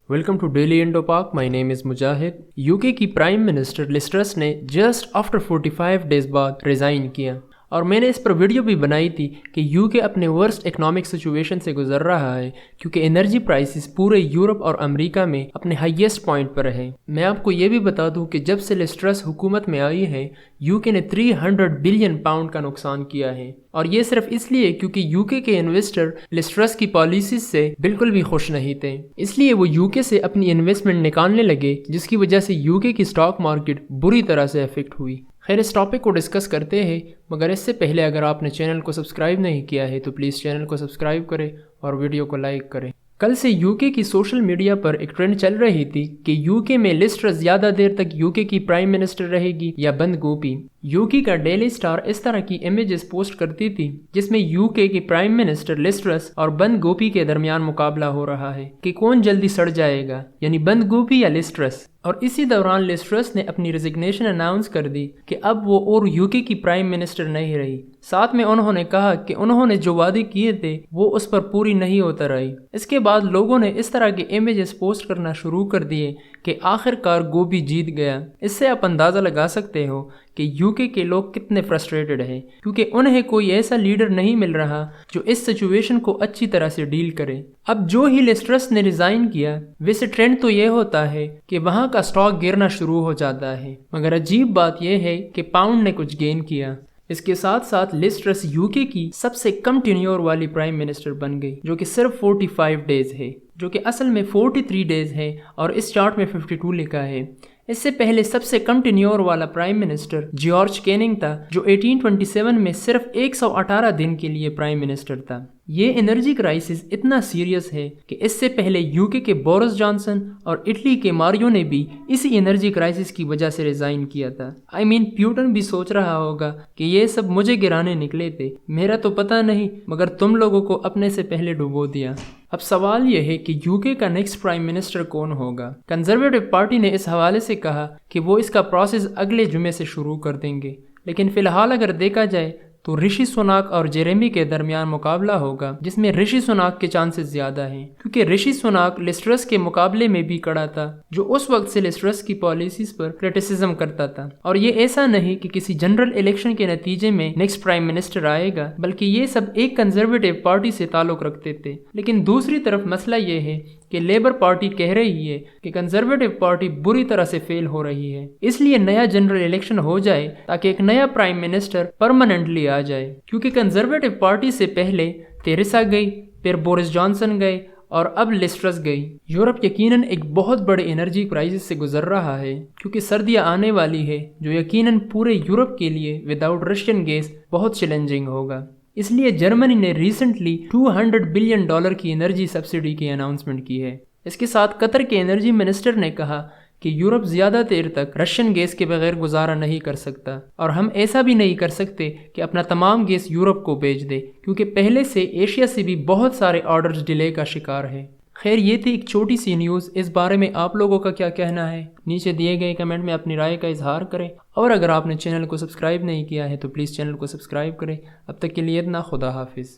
Welcome to daily Indo पाक। My name is Mujahid. UK की prime minister Liz truss ने just after 45 days बाद resign किया और मैंने इस पर वीडियो भी बनाई थी कि यूके अपने वर्स्ट इकोनॉमिक सिचुएशन से गुजर रहा है क्योंकि एनर्जी प्राइसेस पूरे यूरोप और अमेरिका में अपने हाईएस्ट पॉइंट पर है। मैं आपको ये भी बता दूं कि जब से लिज ट्रस हुकूमत में आई है यूके ने 300 बिलियन पाउंड का नुकसान किया है और ये सिर्फ इसलिए क्योंकि यूके के इन्वेस्टर लिज ट्रस की पॉलिसीज से बिल्कुल भी खुश नहीं थे, इसलिए वो यूके से अपनी इन्वेस्टमेंट निकालने लगे जिसकी वजह से यूके की स्टॉक मार्केट बुरी तरह से अफेक्ट हुई। खैर, इस टॉपिक को डिस्कस करते हैं, मगर इससे पहले अगर आपने चैनल को सब्सक्राइब नहीं किया है तो प्लीज़ चैनल को सब्सक्राइब करें और वीडियो को लाइक करें। कल से यूके की सोशल मीडिया पर एक ट्रेंड चल रही थी कि यूके में लिज ट्रस ज़्यादा देर तक यूके की प्राइम मिनिस्टर रहेगी या बंद गोभी। यूके का डेली स्टार इस तरह की इमेजेस पोस्ट करती थी जिसमें यूके की प्राइम मिनिस्टर लिज ट्रस और बंद गोभी के दरमियान मुकाबला हो रहा है कि कौन जल्दी सड़ जाएगा, यानी बंद गोभी या लिज ट्रस। और इसी दौरान लिज ट्रस ने अपनी रेजिग्नेशन अनाउंस कर दी कि अब वो और यूके की प्राइम मिनिस्टर नहीं रही। साथ में उन्होंने कहा कि उन्होंने जो वादे किए थे वो उस पर पूरी नहीं उतर आई। इसके बाद लोगों ने इस तरह के इमेजेस पोस्ट करना शुरू कर दिए कि आखिरकार गोभी जीत गया। इससे आप अंदाज़ा लगा सकते हो कि यूके के लोग कितने फ्रस्ट्रेटेड हैं क्योंकि उन्हें कोई ऐसा लीडर नहीं मिल रहा जो इस सिचुएशन को अच्छी तरह से डील करे। अब जो ही लिज ट्रस ने रिज़ाइन किया, वैसे ट्रेंड तो ये होता है कि वहाँ का स्टॉक गिरना शुरू हो जाता है, मगर अजीब बात यह है कि पाउंड ने कुछ गेन किया। इसके साथ साथ लिज ट्रस यूके की सबसे कम टेन्योर वाली प्राइम मिनिस्टर बन गई जो कि सिर्फ 45 डेज है, जो कि असल में 43 डेज है और इस चार्ट में 52 लिखा है। इससे पहले सबसे कम टेन्योर वाला प्राइम मिनिस्टर जॉर्ज कैनिंग था जो 1827 में सिर्फ 118 दिन के लिए प्राइम मिनिस्टर था। ये एनर्जी क्राइसिस इतना सीरियस है कि इससे पहले यूके के बोरिस जॉनसन और इटली के मारियो ने भी इसी एनर्जी क्राइसिस की वजह से रिजाइन किया था। प्यूटन भी सोच रहा होगा कि ये सब मुझे गिराने निकले थे, मेरा तो पता नहीं, मगर तुम लोगों को अपने से पहले डुबो दिया। अब सवाल यह है कि यूके का नेक्स्ट प्राइम मिनिस्टर कौन होगा। कंजर्वेटिव पार्टी ने इस हवाले से कहा कि वो इसका प्रोसेस अगले जुमे से शुरू कर देंगे, लेकिन फिलहाल अगर देखा जाए तो ऋषि सुनाक और जेरेमी के दरमियान मुकाबला होगा जिसमें ऋषि सुनाक के चांसेस ज्यादा हैं क्योंकि ऋषि सुनाक लिज ट्रस के मुकाबले में भी कड़ा था जो उस वक्त से लिज ट्रस की पॉलिसीज पर क्रिटिसिज्म करता था। और ये ऐसा नहीं कि किसी जनरल इलेक्शन के नतीजे में नेक्स्ट प्राइम मिनिस्टर आएगा, बल्कि ये सब एक कंजर्वेटिव पार्टी से ताल्लुक रखते थे। लेकिन दूसरी तरफ मसला ये है कि लेबर पार्टी कह रही है कि कंजर्वेटिव पार्टी बुरी तरह से फेल हो रही है, इसलिए नया जनरल इलेक्शन हो जाए ताकि एक नया प्राइम मिनिस्टर परमानेंटली आ जाए। क्योंकि कंजर्वेटिव पार्टी से पहले थेरेसा गई, फिर बोरिस जॉनसन गए और अब लिज ट्रस गई। यूरोप यकीनन एक बहुत बड़े एनर्जी क्राइसिस से गुजर रहा है क्योंकि सर्दियां आने वाली है जो यकीनन पूरे यूरोप के लिए विदाउट रशियन गैस बहुत चैलेंजिंग होगा। इसलिए जर्मनी ने रिसेंटली $200 बिलियन की एनर्जी सब्सिडी की अनाउंसमेंट की है। इसके साथ कतर के एनर्जी मिनिस्टर ने कहा कि यूरोप ज़्यादा देर तक रशियन गैस के बगैर गुजारा नहीं कर सकता और हम ऐसा भी नहीं कर सकते कि अपना तमाम गैस यूरोप को बेच दे क्योंकि पहले से एशिया से भी बहुत सारे ऑर्डर्स डिले का शिकार है। खैर, ये थी एक छोटी सी न्यूज़। इस बारे में आप लोगों का क्या कहना है, नीचे दिए गए कमेंट में अपनी राय का इजहार करें और अगर आपने चैनल को सब्सक्राइब नहीं किया है तो प्लीज़ चैनल को सब्सक्राइब करें। अब तक के लिए इतना, खुदा हाफिज़।